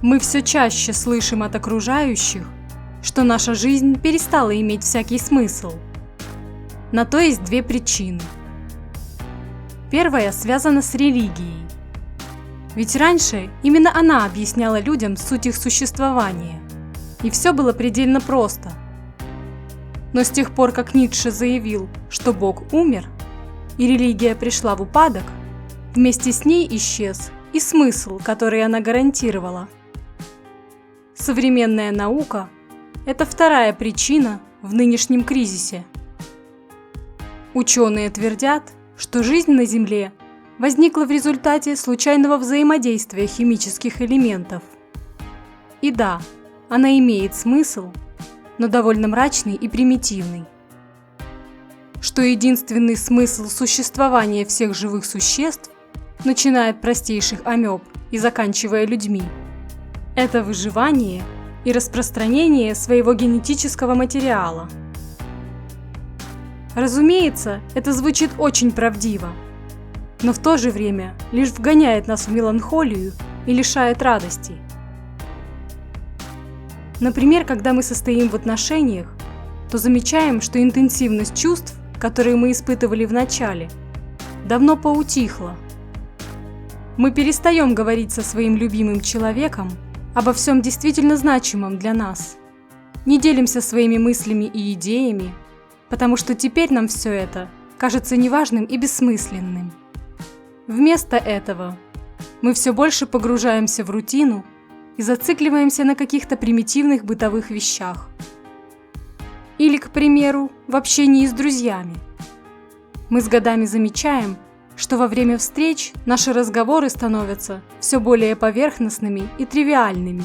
Мы все чаще слышим от окружающих, что наша жизнь перестала иметь всякий смысл. На то есть две причины. Первая связана с религией. Ведь раньше именно она объясняла людям суть их существования, и все было предельно просто. Но с тех пор, как Ницше заявил, что Бог умер, и религия пришла в упадок, вместе с ней исчез и смысл, который она гарантировала. Современная наука – это вторая причина в нынешнем кризисе. Ученые твердят, что жизнь на Земле возникла в результате случайного взаимодействия химических элементов. И да, она имеет смысл, но довольно мрачный и примитивный. Что единственный смысл существования всех живых существ, начиная от простейших амеб и заканчивая людьми, это выживание и распространение своего генетического материала. Разумеется, это звучит очень правдиво, но в то же время лишь вгоняет нас в меланхолию и лишает радости. Например, когда мы состоим в отношениях, то замечаем, что интенсивность чувств, которые мы испытывали в начале, давно поутихла. Мы перестаем говорить со своим любимым человеком обо всем действительно значимом для нас. Не делимся своими мыслями и идеями, потому что теперь нам все это кажется неважным и бессмысленным. Вместо этого мы все больше погружаемся в рутину и зацикливаемся на каких-то примитивных бытовых вещах. Или, к примеру, в общении с друзьями. Мы с годами замечаем, что во время встреч наши разговоры становятся все более поверхностными и тривиальными.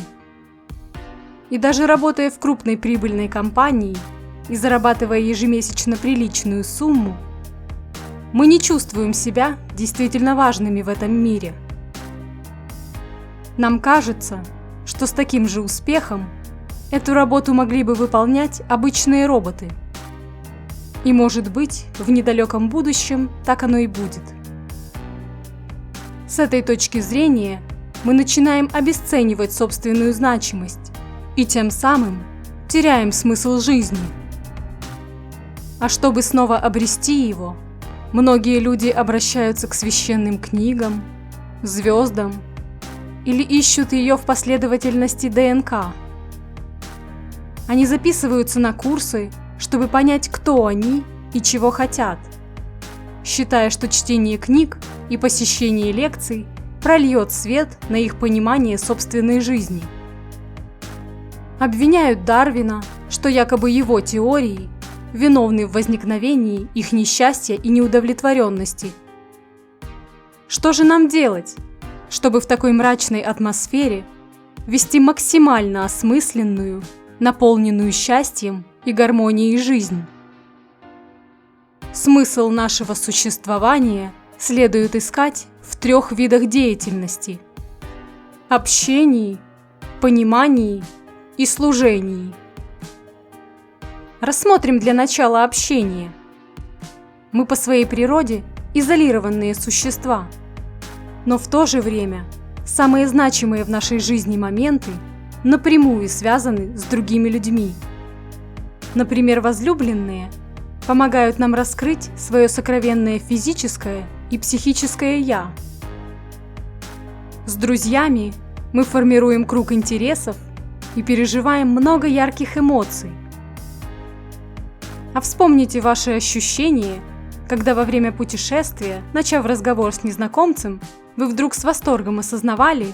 И даже работая в крупной прибыльной компании и зарабатывая ежемесячно приличную сумму, мы не чувствуем себя действительно важными в этом мире. Нам кажется, что с таким же успехом эту работу могли бы выполнять обычные роботы. И, может быть, в недалеком будущем так оно и будет. С этой точки зрения мы начинаем обесценивать собственную значимость и тем самым теряем смысл жизни. А чтобы снова обрести его, многие люди обращаются к священным книгам, звездам или ищут ее в последовательности ДНК. Они записываются на курсы, чтобы понять, кто они и чего хотят, считая, что чтение книг и посещение лекций прольет свет на их понимание собственной жизни. Обвиняют Дарвина, что якобы его теории виновны в возникновении их несчастья и неудовлетворенности. Что же нам делать, чтобы в такой мрачной атмосфере вести максимально осмысленную, наполненную счастьем и гармонией жизнь? Смысл нашего существования следует искать в 3 видах деятельности: общении, понимании и служении. Рассмотрим для начала общение. Мы по своей природе изолированные существа, но в то же время самые значимые в нашей жизни моменты напрямую связаны с другими людьми. Например, возлюбленные помогают нам раскрыть свое сокровенное физическое и психическое «я». С друзьями мы формируем круг интересов и переживаем много ярких эмоций. А вспомните ваши ощущения, когда во время путешествия, начав разговор с незнакомцем, вы вдруг с восторгом осознавали,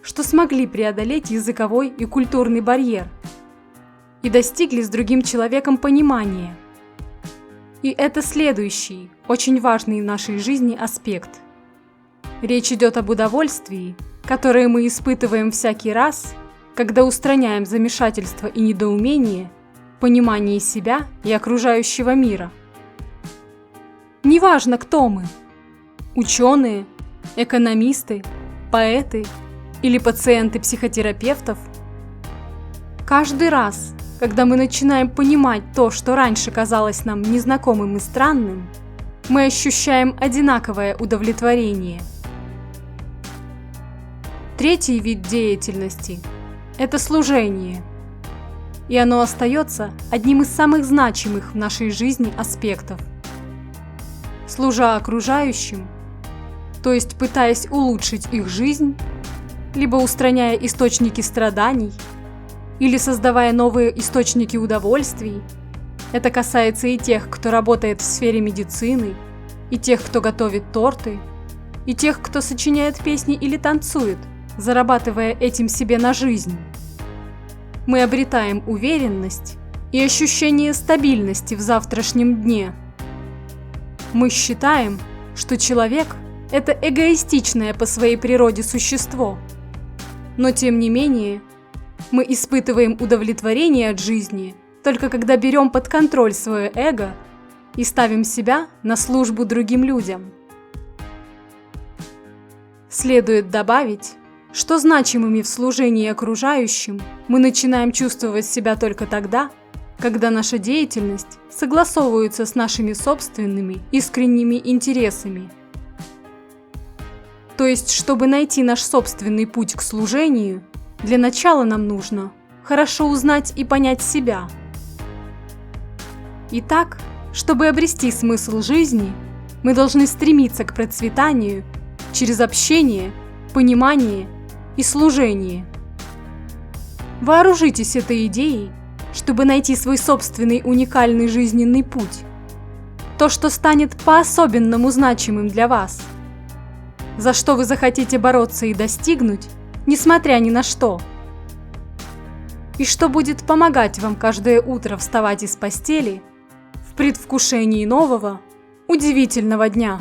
что смогли преодолеть языковой и культурный барьер и достигли с другим человеком понимания. И это следующий, очень важный в нашей жизни аспект. Речь идет об удовольствии, которое мы испытываем всякий раз, когда устраняем замешательство и недоумение в понимании себя и окружающего мира. Неважно, кто мы – ученые, экономисты, поэты или пациенты психотерапевтов. Каждый раз, когда мы начинаем понимать то, что раньше казалось нам незнакомым и странным, мы ощущаем одинаковое удовлетворение. Третий вид деятельности – это служение. И оно остается одним из самых значимых в нашей жизни аспектов. Служа окружающим, то есть пытаясь улучшить их жизнь, либо устраняя источники страданий, или создавая новые источники удовольствий. Это касается и тех, кто работает в сфере медицины, и тех, кто готовит торты, и тех, кто сочиняет песни или танцует, зарабатывая этим себе на жизнь. Мы обретаем уверенность и ощущение стабильности в завтрашнем дне. Мы считаем, что человек – это эгоистичное по своей природе существо. Но тем не менее, мы испытываем удовлетворение от жизни только когда берем под контроль свое эго и ставим себя на службу другим людям. Следует добавить, что значимыми в служении окружающим мы начинаем чувствовать себя только тогда, когда наша деятельность согласовывается с нашими собственными искренними интересами. То есть, чтобы найти наш собственный путь к служению, для начала нам нужно хорошо узнать и понять себя. Итак, чтобы обрести смысл жизни, мы должны стремиться к процветанию через общение, понимание и служение. Вооружитесь этой идеей, чтобы найти свой собственный уникальный жизненный путь, то, что станет по-особенному значимым для вас, за что вы захотите бороться и достигнуть, несмотря ни на что, и что будет помогать вам каждое утро вставать из постели в предвкушении нового, удивительного дня.